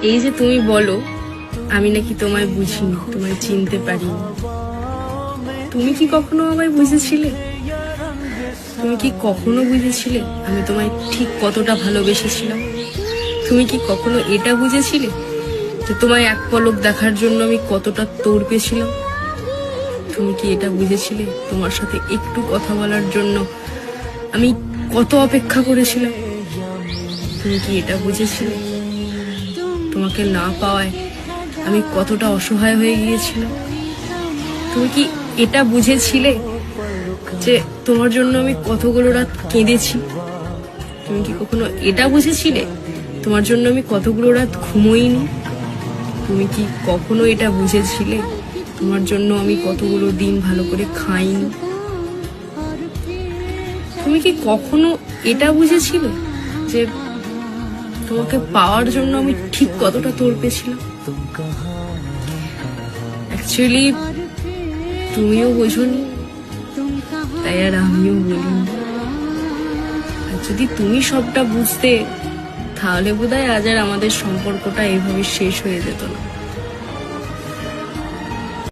এই যে তুমি বলো আমি নাকি তোমায় বুঝিনি, তোমায় চিনতে পারিনি, তুমি কি কখনো আমায় বুঝেছিলে? তুমি কি কখনো বুঝেছিলে আমি তোমায় ঠিক কতটা ভালোবেসেছিলাম? তুমি কি কখনো এটা বুঝেছিলে যে তোমায় এক পলক দেখার জন্য আমি কতটা তড়পেছিলাম? তুমি কি এটা বুঝেছিলে তোমার সাথে একটু কথা বলার জন্য আমি কত অপেক্ষা করেছিলাম? তুমি কি এটা বুঝেছিলে তোমাকে না পাওয়ায় আমি কতটা অসহায় হয়ে গিয়েছিলাম? তুমি কি এটা বুঝেছিলে যে তোমার জন্য আমি কতগুলো রাত কেঁদেছি? তুমি কি কখনো এটা বুঝেছিলে তোমার জন্য আমি কতগুলো রাত ঘুমোইনি? তুমি কি কখনো এটা বুঝেছিলে তোমার জন্য আমি কতগুলো দিন ভালো করে খাইনি? তুমি কি কখনো এটা বুঝেছিলে যে তোমাকে পাওয়ার জন্য আমি ঠিক কতটা তড়পেছিলাম? অ্যাকচুয়ালি তুমিও বোঝোনি, তাই আর আমিও বলিনি। আর যদি তুমি সবটা বুঝতে, তাহলে বোধহয় আজ আর আমাদের সম্পর্কটা এইভাবে শেষ হয়ে যেত না।